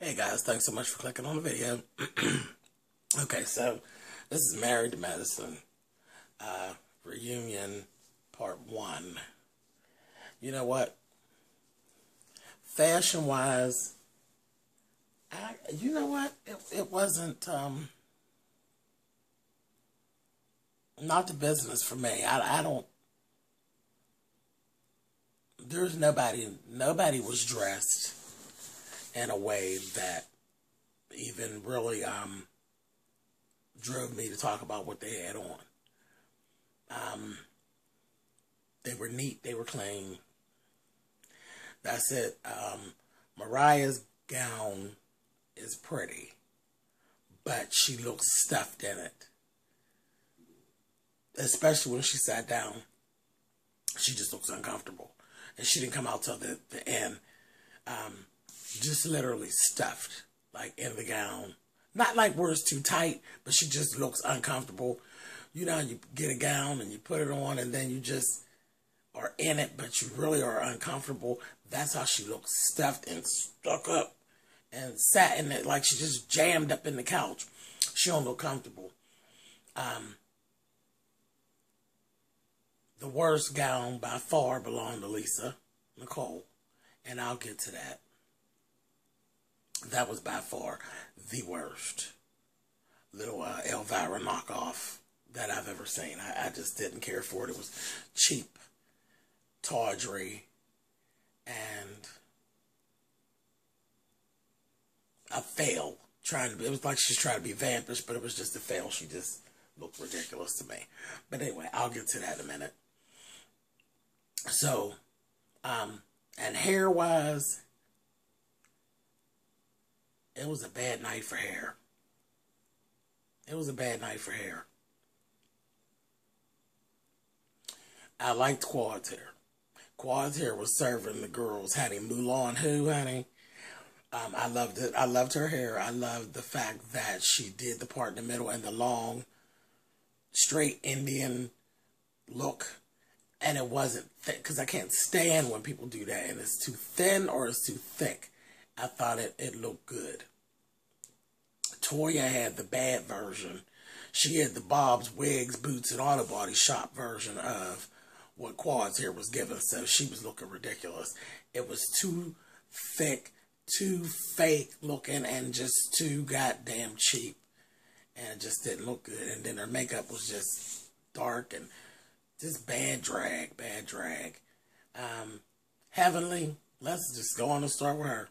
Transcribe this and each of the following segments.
Hey guys, thanks so much for clicking on the video. Okay, so this is Married to Medicine reunion part 1. You know what? Fashion wise, you know what? It wasn't not the business for me. I don't. There's nobody was dressed in a way that even really drove me to talk about what they had on. They were neat, they were clean. That's it. Mariah's gown is pretty, but she looks stuffed in it. Especially when she sat down. She just looks uncomfortable. And she didn't come out till the end. Just literally stuffed, like in the gown. Not like where it's too tight, but she just looks uncomfortable. You know, you get a gown and you put it on and then you just are in it, but you really are uncomfortable. That's how she looks, stuffed and stuck up and sat in it like she just jammed up in the couch. She don't look comfortable. The worst gown by far belonged to Lisa Nicole, and I'll get to that. That was by far the worst little Elvira knockoff that I've ever seen. I just didn't care for it. It was cheap, tawdry, and a fail. It was like she's trying to be vampish, but it was just a fail. She just looked ridiculous to me. But anyway, I'll get to that in a minute. So, and hair-wise, it was a bad night for hair. It was a bad night for hair. I liked Quad's hair. Quad's hair was serving the girls, honey. Mulan who, honey? I loved it. I loved her hair. I loved the fact that she did the part in the middle and the long, straight Indian look. And it wasn't thick, because I can't stand when people do that and it's too thin or it's too thick. I thought it looked good. Toya had the bad version. She had the bobs, wigs, boots, and auto body shop version of what Quad's hair was given. So she was looking ridiculous. It was too thick, too fake looking, and just too goddamn cheap. And it just didn't look good. And then her makeup was just dark and just bad drag. Heavenly, let's just go on and start with her.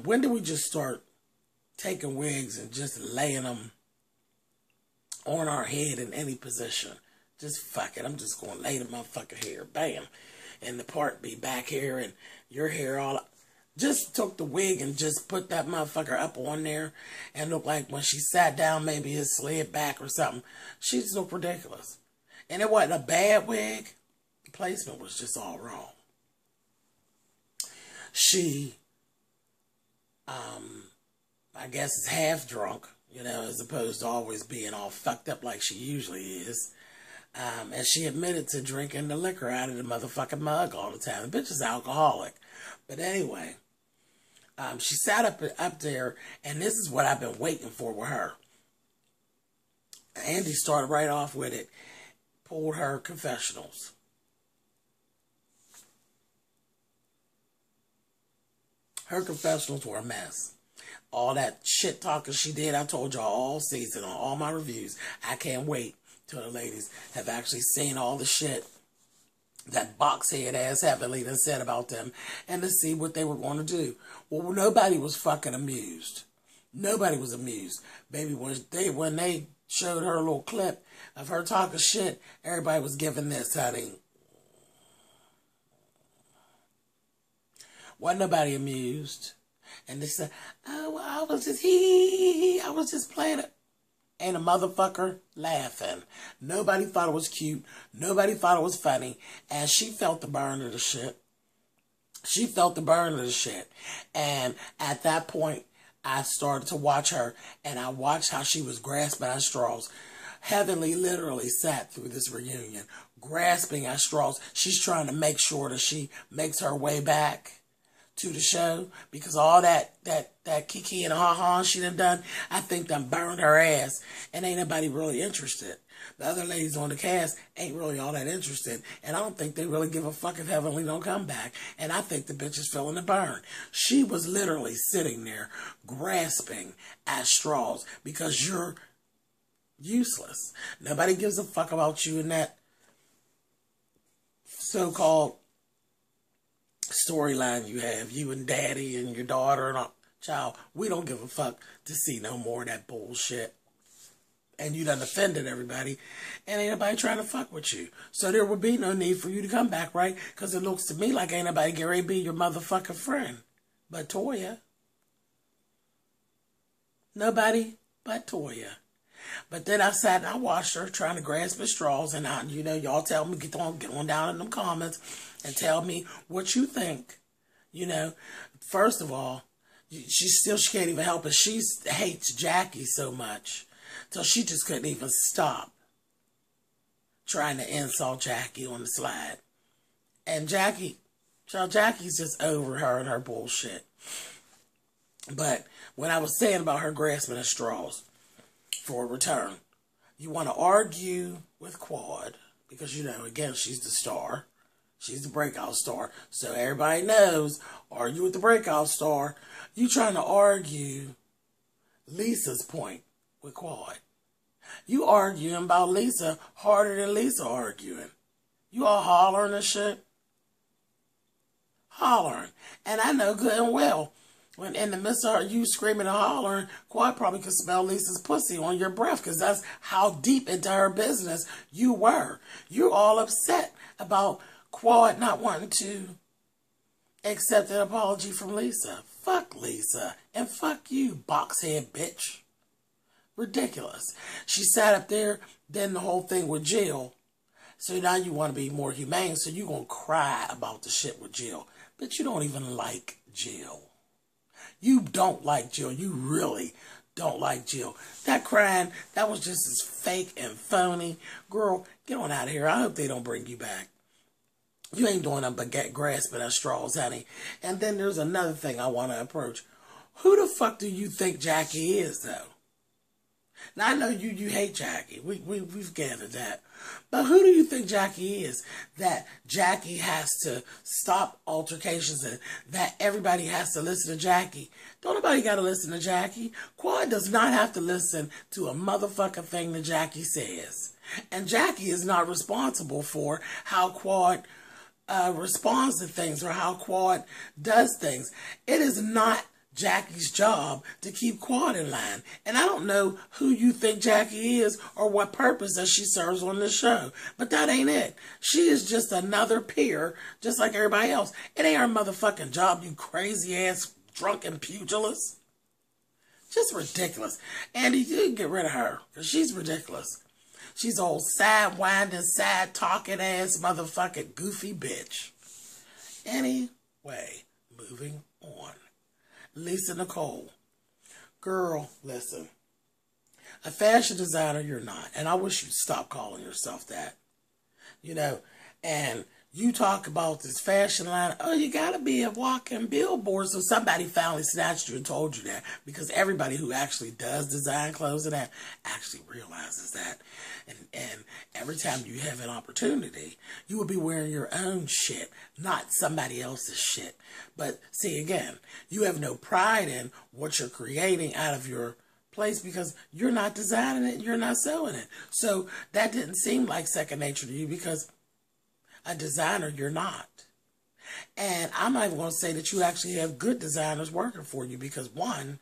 When did we just start taking wigs and just laying them on our head in any position? Just fuck it. I'm just going to lay the motherfucker hair. Bam. And the part be back hair and your hair all up. Just took the wig and just put that motherfucker up on there and looked like when she sat down, maybe it slid back or something. She just looked ridiculous. And it wasn't a bad wig. The placement was just all wrong. She, I guess is half drunk, you know, as opposed to always being all fucked up like she usually is. And she admitted to drinking the liquor out of the motherfucking mug all the time. The bitch is alcoholic. But anyway, she sat up there, and this is what I've been waiting for with her. Andy started right off with it. Pulled her confessionals. Her confessionals were a mess. All that shit talking she did, I told y'all all season on all my reviews. I can't wait till the ladies have actually seen all the shit that boxhead ass Heavenly done said about them and to see what they were going to do. Well, nobody was fucking amused. Nobody was amused. Baby, when they showed her a little clip of her talking shit, everybody was giving this, honey. Wasn't nobody amused. And they said, oh, well, I was just playing it. Ain't a motherfucker laughing. Nobody thought it was cute. Nobody thought it was funny. And she felt the burn of the shit. She felt the burn of the shit. And at that point, I started to watch her, and I watched how she was grasping at straws. Heavenly literally sat through this reunion, grasping at straws. She's trying to make sure that she makes her way back to the show because all that kiki and ha-ha she done, I think done burned her ass and ain't nobody really interested. The other ladies on the cast ain't really all that interested, and I don't think they really give a fuck if Heavenly don't come back, and I think the bitch is feeling the burn. She was literally sitting there grasping at straws because you're useless. Nobody gives a fuck about you in that so-called storyline you have, you and daddy and your daughter and all. Child, we don't give a fuck to see no more of that bullshit. And you done offended everybody, and ain't nobody trying to fuck with you. So there would be no need for you to come back, right? Because it looks to me like ain't nobody get ready to be your motherfucking friend. But Toya. Nobody but Toya. But then I sat and I watched her trying to grasp at straws, and y'all tell me, get on down in them comments and tell me what you think. First of all, she can't even help it. She hates Jackie so much. So she just couldn't even stop trying to insult Jackie on the slide. And Jackie's just over her and her bullshit. But when I was saying about her grasping at straws for a return, you want to argue with Quad because, again, she's the star. She's the breakout star. So everybody knows, argue with the breakout star. You trying to argue Lisa's point with Quad. You arguing about Lisa harder than Lisa arguing. You all hollering and shit. Hollering. And I know good and well, when in the midst of you screaming and hollering, Quad probably could smell Lisa's pussy on your breath because that's how deep into her business you were. You're all upset about Quad not wanting to accept an apology from Lisa. Fuck Lisa. And fuck you, boxhead bitch. Ridiculous. She sat up there, then the whole thing with Jill. So now you want to be more humane, so you're going to cry about the shit with Jill. But you don't even like Jill. You don't like Jill. You really don't like Jill. That crying, that was just as fake and phony. Girl, get on out of here. I hope they don't bring you back. You ain't doing nothing but grasping at straws, honey. And then there's another thing I want to approach. Who the fuck do you think Jackie is, though? Now, I know you hate Jackie. We've gathered that. But who do you think Jackie is? That Jackie has to stop altercations and that everybody has to listen to Jackie. Don't nobody got to listen to Jackie. Quad does not have to listen to a motherfucking thing that Jackie says. And Jackie is not responsible for how Quad responds to things or how Quad does things. It is not Jackie's job to keep Quad in line. And I don't know who you think Jackie is or what purpose that she serves on this show. But that ain't it. She is just another peer, just like everybody else. It ain't her motherfucking job, you crazy ass drunken pugilist. Just ridiculous. Andy, you can get rid of her, because she's ridiculous. She's old side-winding, side-talking ass motherfucking goofy bitch. Anyway, moving on. Lisa Nicole. Girl, listen. A fashion designer, you're not. And I wish you'd stop calling yourself that. And you talk about this fashion line. Oh, you got to be a walking billboard. So somebody finally snatched you and told you that. Because everybody who actually does design clothes and that actually realizes that. And every time you have an opportunity, you will be wearing your own shit, not somebody else's shit. But see, again, you have no pride in what you're creating out of your place because you're not designing it, you're not sewing it. So that didn't seem like second nature to you because a designer, you're not. And I'm not even going to say that you actually have good designers working for you because, one,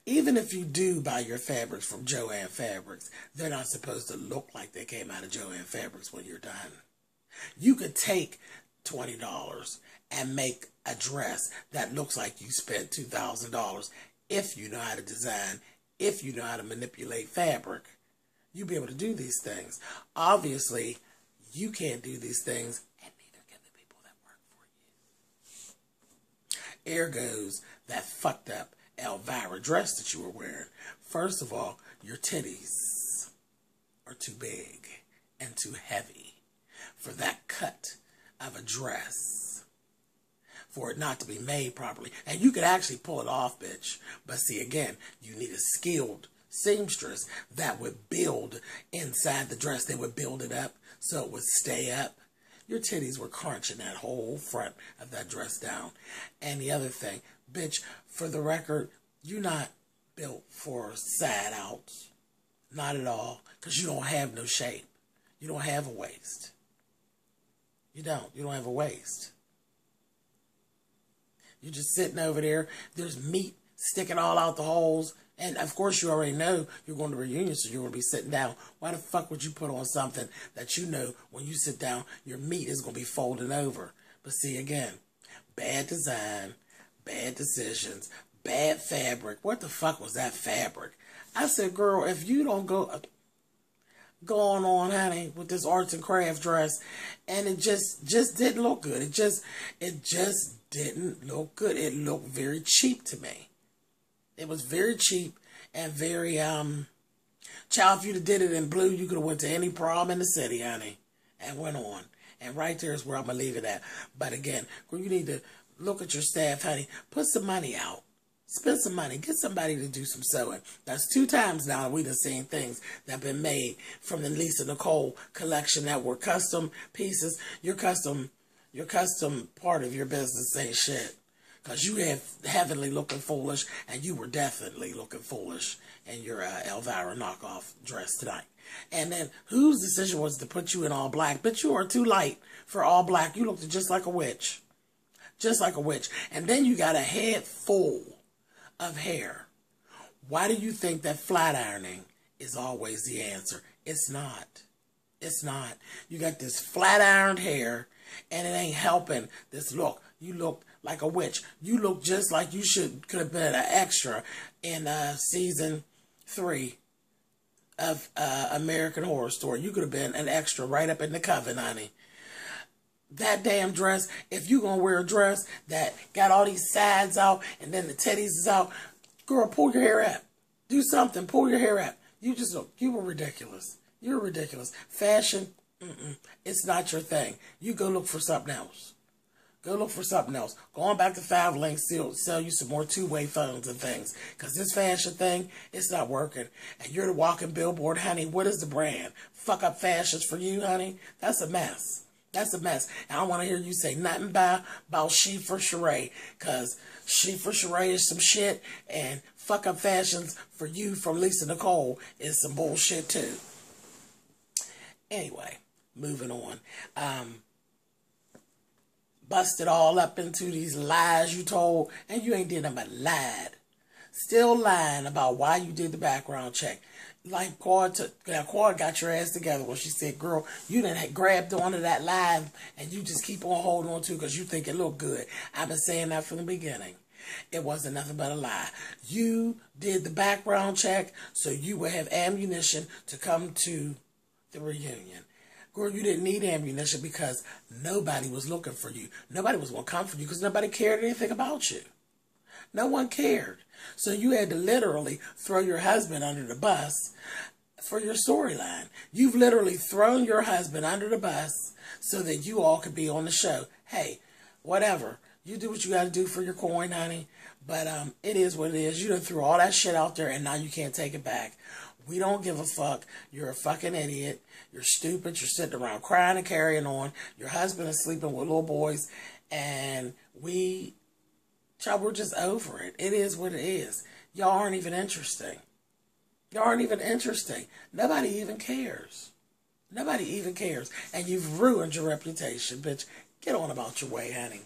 even if you do buy your fabrics from Joann Fabrics, they're not supposed to look like they came out of Joann Fabrics when you're done. You could take $20 and make a dress that looks like you spent $2,000 if you know how to design, if you know how to manipulate fabric. You'll be able to do these things. Obviously, you can't do these things, and neither can the people that work for you. Ergo's that fucked up Elvira dress that you were wearing. First of all, your titties are too big and too heavy for that cut of a dress. for it not to be made properly. And you could actually pull it off, bitch. But see, again, you need a skilled seamstress that would build inside the dress. They would build it up so it would stay up. Your titties were crunching that whole front of that dress down. And the other thing, bitch, for the record, you're not built for side outs. Not at all. Because you don't have no shape. You don't have a waist. You don't. You don't have a waist. You're just sitting over there. There's meat sticking all out the holes. And, of course, you already know you're going to reunion, so you're going to be sitting down. Why the fuck would you put on something that you know when you sit down, your meat is going to be folding over? But see, again, bad design, bad decisions, bad fabric. What the fuck was that fabric? I said, girl, if you don't go on, honey, with this arts and craft dress, and it just didn't look good. It just didn't look good. It looked very cheap to me. It was very cheap and very, child, if you'd have did it in blue, you could have went to any prom in the city, honey, and went on. And right there is where I'm going to leave it at. But again, girl, you need to look at your staff, honey. Put some money out. Spend some money. Get somebody to do some sewing. That's 2 times now that we done seen things that have been made from the Lisa Nicole collection that were custom pieces. Your custom part of your business ain't shit. Because you have heavenly looking foolish, and you were definitely looking foolish in your Elvira knockoff dress tonight. And then whose decision was to put you in all black? But you are too light for all black. You looked just like a witch. Just like a witch. And then you got a head full of hair. Why do you think that flat ironing is always the answer? It's not. It's not. You got this flat ironed hair, and it ain't helping this look. You look like a witch. You look just like you could have been an extra in season 3 of American Horror Story. You could have been an extra right up in the coven, honey. That damn dress, if you gonna wear a dress that got all these sides out and then the titties is out, girl, pull your hair up. Do something. Pull your hair up. You were ridiculous. You're ridiculous. Fashion, it's not your thing. You go look for something else. Go look for something else. Go on back to 5 Links, sell you some more 2-way phones and things. Because this fashion thing, it's not working. And you're the walking billboard, honey. What is the brand? Fuck up fashions for you, honey? That's a mess. That's a mess. And I don't want to hear you say nothing about She for Sheree. Because She for Sheree is some shit. And fuck up fashions for you from Lisa Nicole is some bullshit too. Anyway, moving on. Busted all up into these lies you told, and you ain't did nothing but lied. Still lying about why you did the background check. Like Quad got your ass together when she said, girl, you done grabbed onto that lie and you just keep on holding on to it because you think it looked good. I've been saying that from the beginning. It wasn't nothing but a lie. You did the background check so you would have ammunition to come to the reunion. Girl, you didn't need ammunition because nobody was looking for you. Nobody was going to come for you because nobody cared anything about you. No one cared. So you had to literally throw your husband under the bus for your storyline. You've literally thrown your husband under the bus so that you all could be on the show. Hey, whatever. You do what you got to do for your coin, honey. But it is what it is. You done threw all that shit out there and now you can't take it back. We don't give a fuck. You're a fucking idiot. You're stupid. You're sitting around crying and carrying on. Your husband is sleeping with little boys. And we're just over it. It is what it is. Y'all aren't even interesting. Y'all aren't even interesting. Nobody even cares. Nobody even cares. And you've ruined your reputation, bitch. Get on about your way, honey.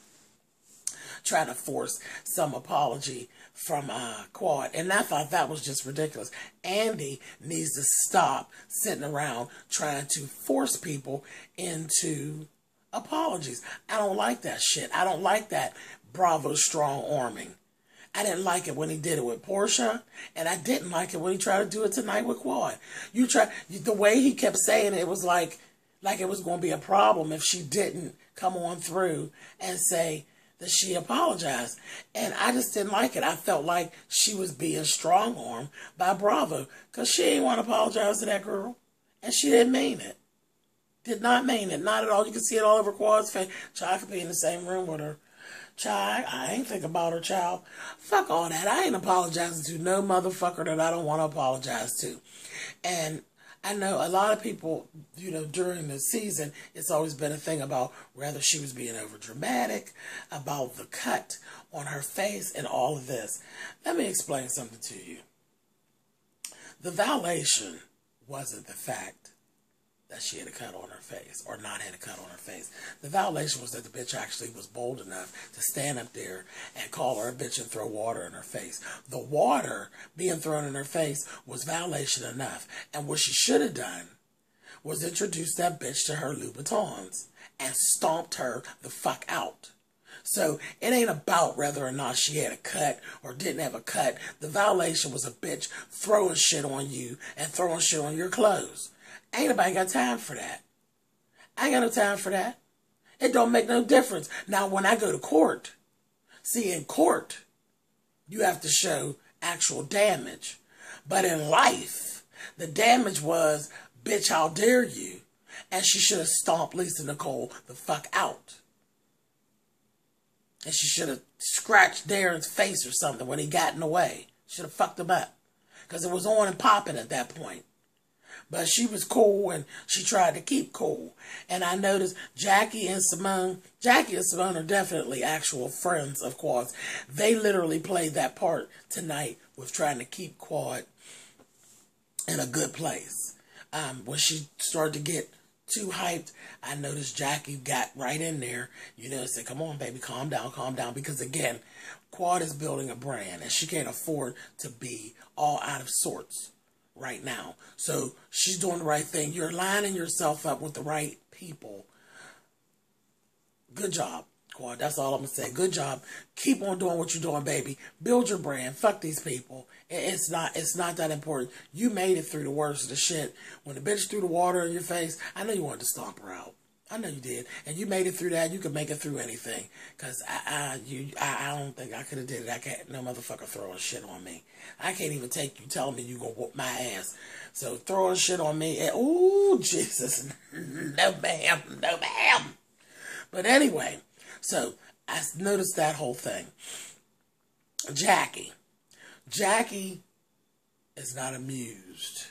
Trying to force some apology from Quad. And I thought that was just ridiculous. Andy needs to stop sitting around trying to force people into apologies. I don't like that shit. I don't like that Bravo strong arming. I didn't like it when he did it with Portia, and I didn't like it when he tried to do it tonight with Quad. The way he kept saying it, it was like it was going to be a problem if she didn't come on through and say that she apologized. And I just didn't like it. I felt like she was being strong-armed by Bravo because she didn't want to apologize to that girl. And she didn't mean it. Did not mean it. Not at all. You can see it all over Quad's face. Child could be in the same room with her. Child, I ain't think about her, child. Fuck all that. I ain't apologizing to no motherfucker that I don't want to apologize to. And I know a lot of people, during the season, it's always been a thing about whether she was being over dramatic, about the cut on her face and all of this. Let me explain something to you. The violation wasn't the fact that she had a cut on her face or not had a cut on her face. The violation was that the bitch actually was bold enough to stand up there and call her a bitch and throw water in her face. The water being thrown in her face was violation enough. And what she should have done was introduce that bitch to her Louboutins and stomped her the fuck out. So it ain't about whether or not she had a cut or didn't have a cut. The violation was a bitch throwing shit on you and throwing shit on your clothes. Ain't nobody got time for that. I ain't got no time for that. It don't make no difference. Now, when I go to court, see, in court, you have to show actual damage. But in life, the damage was, bitch, how dare you? And she should have stomped Lisa Nicole the fuck out. And she should have scratched Darren's face or something when he got in the way. Should have fucked him up. Because it was on and popping at that point. But she was cool and she tried to keep cool. And I noticed Jackie and Simone are definitely actual friends of Quad's. They literally played that part tonight with trying to keep Quad in a good place. When she started to get too hyped, I noticed Jackie got right in there, said, come on, baby, calm down. Because again, Quad is building a brand and she can't afford to be all out of sorts right now. So she's doing the right thing. You're lining yourself up with the right people. Good job, Quad. That's all I'm going to say. Good job. Keep on doing what you're doing, baby. Build your brand. Fuck these people. It's not that important. You made it through the worst of the shit. When the bitch threw the water in your face, I know you wanted to stomp her out. I know you did. And you made it through that. You could make it through anything. Because I don't think I could have did it. I can't, no motherfucker throwing shit on me. I can't even take you telling me you gonna whoop my ass. So throwing shit on me, ooh, Jesus. No ma'am. No ma'am. But anyway, so I noticed that whole thing. Jackie is not amused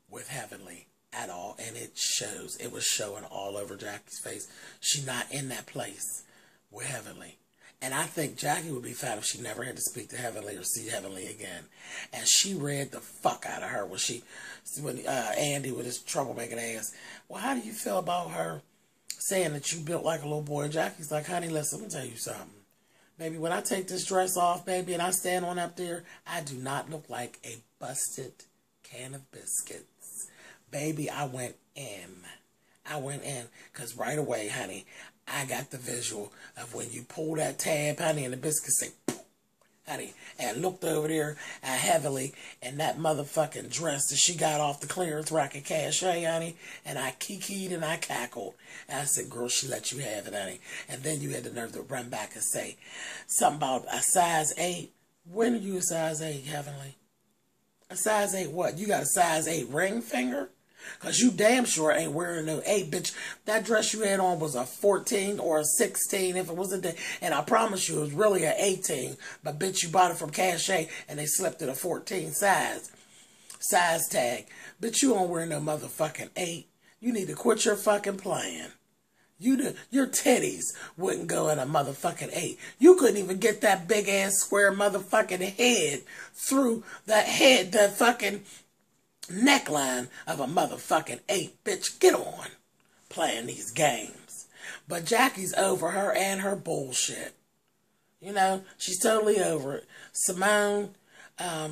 with Heavenly at all, and it shows. It was showing all over Jackie's face. She's not in that place with Heavenly. And I think Jackie would be fine if she never had to speak to Heavenly or see Heavenly again. And she read the fuck out of her when Andy with his troublemaking ass. Well, how do you feel about her saying that you built like a little boy? Jackie's like, honey, listen, let me tell you something. Baby, when I take this dress off, baby, and I stand on up there, I do not look like a busted can of biscuits. Baby, I went in. Because right away, honey, I got the visual of when you pull that tab, honey, and the biscuits say, poof, honey, and looked over there at Heavenly and that motherfucking dress that she got off the clearance rack at Cache, honey, and I kikied and I cackled. And I said, girl, she let you have it, honey. And then you had the nerve to run back and say something about a size 8. When are you a size 8, Heavenly? A size 8 what? You got a size 8 ring finger? Because you damn sure ain't wearing no 8, bitch. That dress you had on was a 14 or a 16 if it was a day. And I promise you it was really an 18. But bitch, you bought it from Cache and they slipped it a 14 size tag. Bitch, you don't wear no motherfucking 8. You need to quit your fucking playing. Your titties wouldn't go in a motherfucking 8. You couldn't even get that big ass square motherfucking head through the fucking neckline of a motherfucking 8. Bitch, get on playing these games. But Jackie's over her and her bullshit. She's totally over it. Simone, I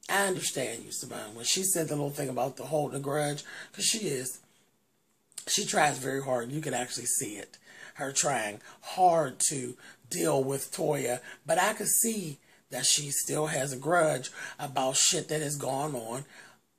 understand you, Simone, when she said the little thing about the holding a grudge, because she tries very hard. You can actually see it. Her trying hard to deal with Toya. But I could see that she still has a grudge about shit that has gone on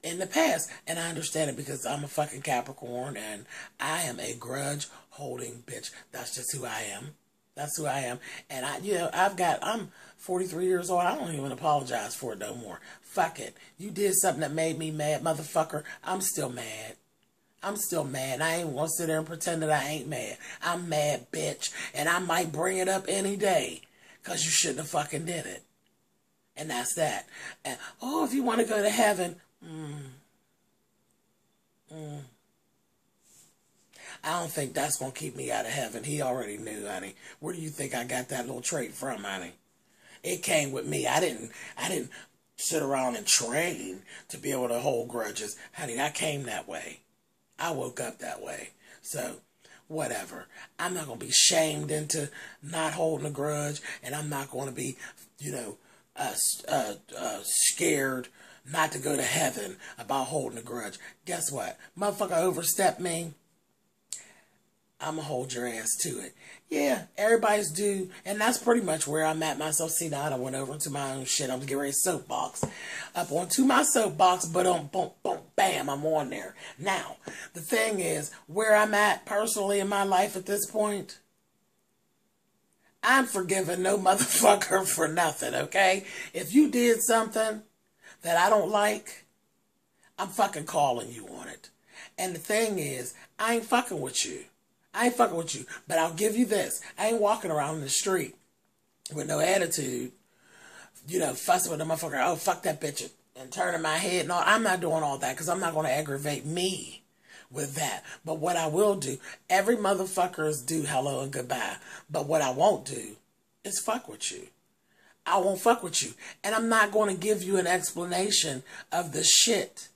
in the past. And I understand it because I'm a fucking Capricorn and I am a grudge holding bitch. That's just who I am. That's who I am. And I'm 43 years old. I don't even apologize for it no more. Fuck it. You did something that made me mad, motherfucker. I'm still mad. I'm still mad. I ain't gonna sit there and pretend that I ain't mad. I'm mad, bitch. And I might bring it up any day. Because you shouldn't have fucking did it. And that's that. And, oh, if you want to go to heaven. I don't think that's going to keep me out of heaven. He already knew, honey. Where do you think I got that little trait from, honey? It came with me. I didn't sit around and train to be able to hold grudges. Honey, I came that way. I woke up that way. So, whatever. I'm not going to be shamed into not holding a grudge. And I'm not going to be, scared not to go to heaven about holding a grudge. Guess what? Motherfucker overstepped me. I'm going to hold your ass to it. Yeah, everybody's due. And that's pretty much where I'm at myself. See, now I went over into my own shit. I'm getting ready to soapbox. Up onto my soapbox, but boom, boom, bam, I'm on there. Now, the thing is, where I'm at personally in my life at this point, I'm forgiving no motherfucker for nothing, okay? If you did something that I don't like, I'm fucking calling you on it. And the thing is, I ain't fucking with you. I ain't fucking with you. But I'll give you this. I ain't walking around in the street with no attitude, fussing with the motherfucker. Oh, fuck that bitch. And turning my head. No, I'm not doing all that because I'm not going to aggravate me with that. But what I will do, every motherfucker is do hello and goodbye. But what I won't do is fuck with you. I won't fuck with you. And I'm not going to give you an explanation of the shit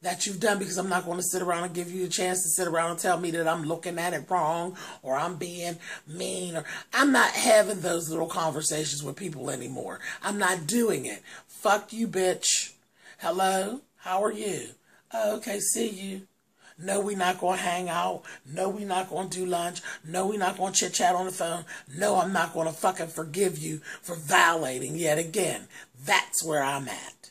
that you've done, because I'm not going to sit around and give you a chance to sit around and tell me that I'm looking at it wrong or I'm being mean, or I'm not having those little conversations with people anymore. I'm not doing it. Fuck you, bitch. Hello? How are you? Oh, okay, see you. No, we're not going to hang out. No, we're not going to do lunch. No, we're not going to chit chat on the phone. No, I'm not going to fucking forgive you for violating yet again. That's where I'm at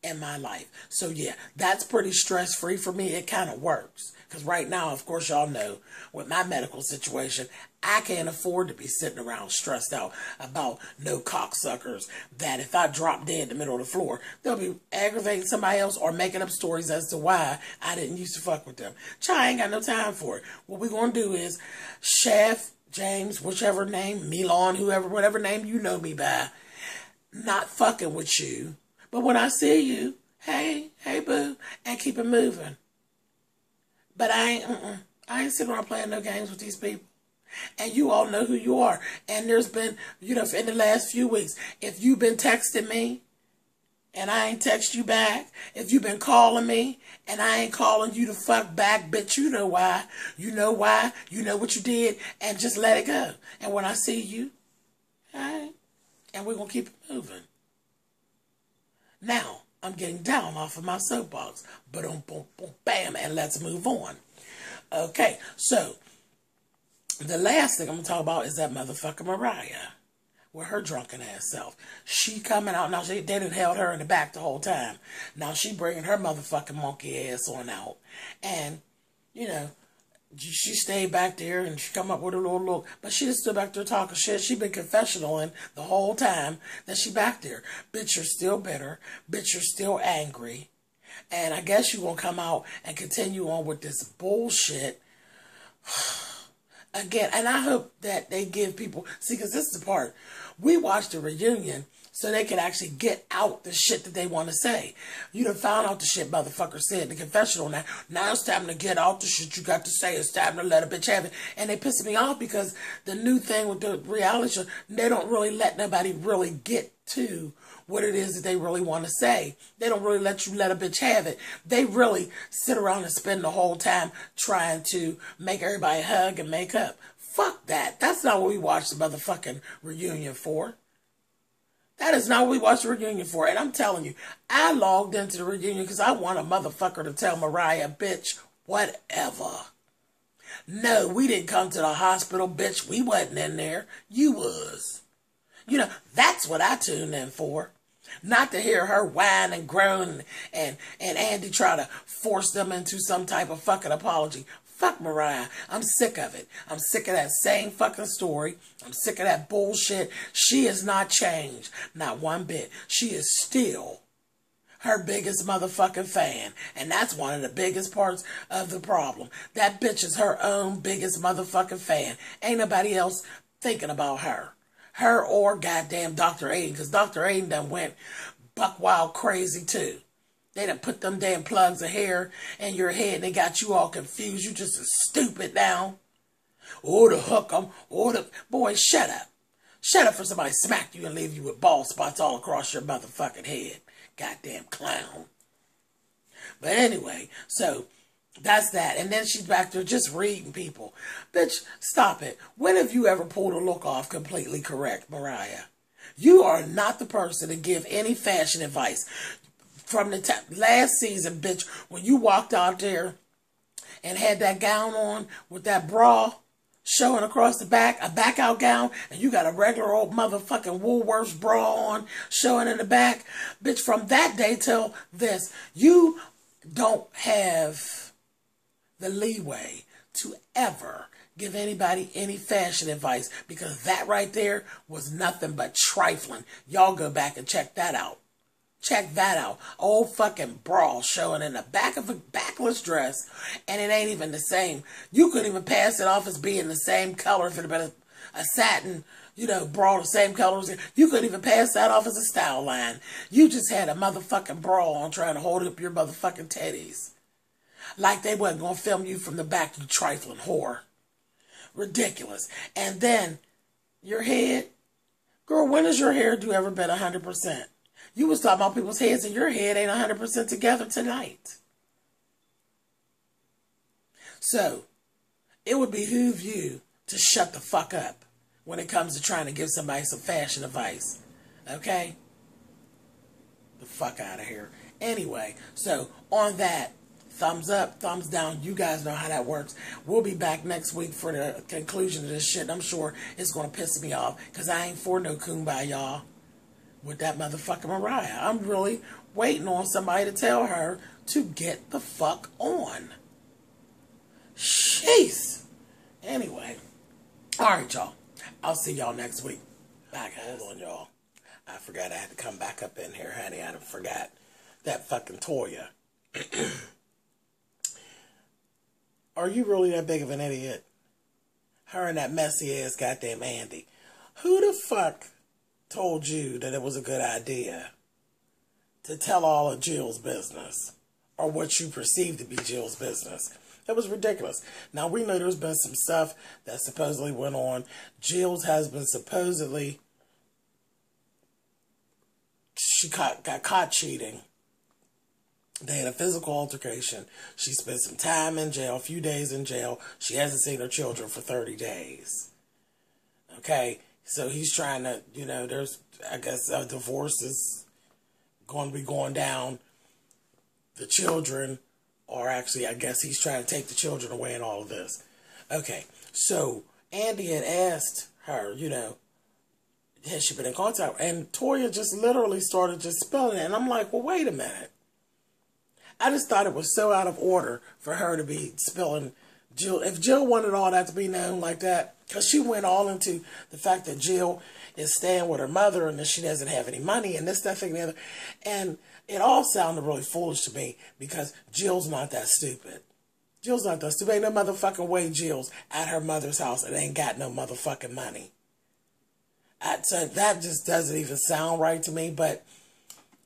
in my life. So yeah, that's pretty stress-free for me. It kind of works. Because right now, of course, y'all know, with my medical situation, I can't afford to be sitting around stressed out about no cocksuckers that if I drop dead in the middle of the floor, they'll be aggravating somebody else or making up stories as to why I didn't used to fuck with them. I ain't got no time for it. What we're going to do is Chef, James, whichever name, Milan, whoever, whatever name you know me by, not fucking with you. But when I see you, hey boo, and keep it moving. But I ain't sitting around playing no games with these people. And you all know who you are. And there's been, in the last few weeks, if you've been texting me and I ain't text you back, if you've been calling me and I ain't calling you the fuck back, bitch, you know why. You know why. You know what you did. And just let it go. And when I see you, hey, and we're going to keep it moving. Now, I'm getting down off of my soapbox. Boom, boom, boom, bam, and let's move on. Okay, so the last thing I'm going to talk about is that motherfucker Mariah with her drunken ass self. She coming out. Now, they done held her in the back the whole time. Now, she bringing her motherfucking monkey ass on out. And, she stayed back there and she come up with a little look, but she just stood back there talking shit. She been confessionaling the whole time that she back there. Bitch, you're still bitter. Bitch, you're still angry. And I guess you gonna come out and continue on with this bullshit again. And I hope that they give people, see, because this is the part. We watched the reunion so they can actually get out the shit that they want to say. You done found out the shit motherfucker said in the confessional. Now it's time to get out the shit you got to say. It's time to let a bitch have it. And they pissing me off because the new thing with the reality show, they don't really let nobody really get to what it is that they really want to say. They don't really let you let a bitch have it. They really sit around and spend the whole time trying to make everybody hug and make up. Fuck that. That's not what we watched the motherfucking reunion for. That is not what we watched the reunion for. And I'm telling you, I logged into the reunion because I want a motherfucker to tell Mariah, bitch, whatever. No, we didn't come to the hospital, bitch. We wasn't in there. You was. That's what I tuned in for. Not to hear her whine and groan and Andy try to force them into some type of fucking apology. Fuck Mariah. I'm sick of it. I'm sick of that same fucking story. I'm sick of that bullshit. She has not changed. Not one bit. She is still her biggest motherfucking fan. And that's one of the biggest parts of the problem. That bitch is her own biggest motherfucking fan. Ain't nobody else thinking about her. Her or goddamn Dr. Aiden. Because Dr. Aiden done went buck wild crazy too. They done put them damn plugs of hair in your head and they got you all confused. You just as stupid now. Or the hook 'em. Or the... Boy, shut up. Shut up for somebody smack you and leave you with bald spots all across your motherfucking head. Goddamn clown. But anyway, so that's that. And then she's back there just reading people. Bitch, stop it. When have you ever pulled a look off completely correct, Mariah? You are not the person to give any fashion advice. From the last season, bitch, when you walked out there and had that gown on with that bra showing across the back, a back out gown, and you got a regular old motherfucking Woolworths bra on showing in the back. Bitch, from that day till this, you don't have the leeway to ever give anybody any fashion advice, because that right there was nothing but trifling. Y'all go back and check that out. Check that out. Old fucking bra showing in the back of a backless dress, and it ain't even the same. You couldn't even pass it off as being the same color if it had been a satin, bra the same color. You couldn't even pass that off as a style line. You just had a motherfucking bra on trying to hold up your motherfucking teddies. Like they wasn't going to film you from the back, you trifling whore. Ridiculous. And then, your head. Girl, when has your hairdo ever been 100%? You was talking about people's heads and your head ain't 100% together tonight. So, it would behoove you to shut the fuck up when it comes to trying to give somebody some fashion advice. Okay? The fuck out of here. Anyway, so on that, thumbs up, thumbs down. You guys know how that works. We'll be back next week for the conclusion of this shit. And I'm sure it's going to piss me off because I ain't for no kumbaya, y'all. With that motherfucking Mariah. I'm really waiting on somebody to tell her to get the fuck on. Jeez. Anyway. Alright, y'all. I'll see y'all next week. Bye, guys. Hold on, y'all. I forgot I had to come back up in here, honey. I forgot that fucking Toya. Are you really that big of an idiot? Her and that messy ass goddamn Andy. Who the fuck told you that it was a good idea to tell all of Jill's business, or what you perceive to be Jill's business? That was ridiculous. Now, we know there's been some stuff that supposedly went on. Jill's husband supposedly, she got caught cheating. They had a physical altercation. She spent some time in jail, a few days in jail. She hasn't seen her children for 30 days. Okay? So he's trying to, there's, I guess, a divorce is going to be going down. The children are actually, I guess he's trying to take the children away and all of this. Okay, so Andy had asked her, has she been in contact? And Toya just literally started just spelling it. And I'm like, well, wait a minute. I just thought it was so out of order for her to be spilling Jill. If Jill wanted all that to be known like that, because she went all into the fact that Jill is staying with her mother and that she doesn't have any money and this, that, thing, and the other. And it all sounded really foolish to me because Jill's not that stupid. Jill's not that stupid. Ain't no motherfucking way Jill's at her mother's house and ain't got no motherfucking money. So that just doesn't even sound right to me. But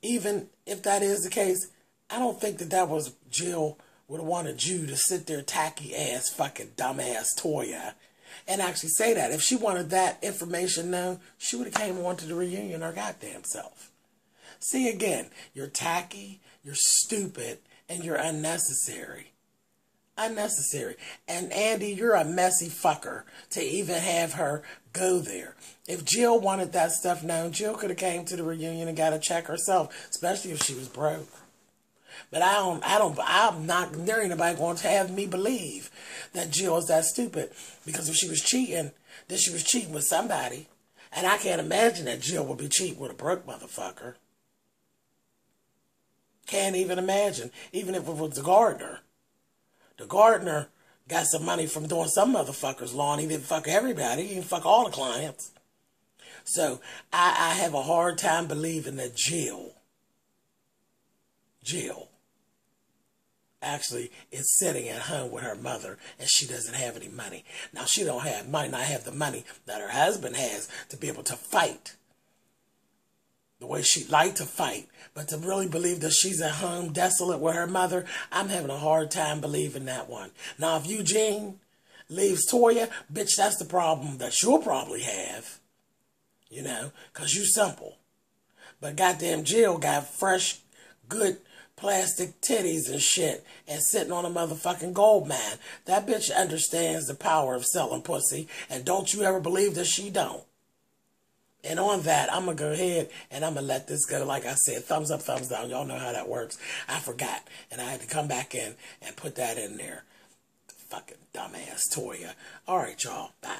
even if that is the case, I don't think that was Jill would have wanted you to sit there tacky ass fucking dumbass Toya and actually say that. If she wanted that information known, she would have came on to the reunion her goddamn self. See, again, you're tacky, you're stupid, and you're unnecessary. Unnecessary. And Andy, you're a messy fucker to even have her go there. If Jill wanted that stuff known, Jill could have came to the reunion and got a check herself, especially if she was broke. But there ain't nobody going to have me believe that Jill is that stupid. Because if she was cheating, then she was cheating with somebody. And I can't imagine that Jill would be cheating with a broke motherfucker. Can't even imagine. Even if it was the gardener. The gardener got some money from doing some motherfucker's lawn. He didn't fuck everybody. He didn't fuck all the clients. So I have a hard time believing that Jill Jill actually is sitting at home with her mother, and she doesn't have any money. Now, she might not have the money that her husband has to be able to fight the way she'd like to fight, but to really believe that she's at home desolate with her mother, I'm having a hard time believing that one. Now, if Eugene leaves Toya, bitch, that's the problem that you'll probably have, you know, because you simple. But goddamn Jill got fresh, good plastic titties and shit and sitting on a motherfucking gold mine. That bitch understands the power of selling pussy, and don't you ever believe that she don't. And on that, I'm going to go ahead and I'm going to let this go. Like I said, thumbs up, thumbs down. Y'all know how that works. I forgot. And I had to come back in and put that in there. Fucking dumbass Toya. All right, y'all. Bye.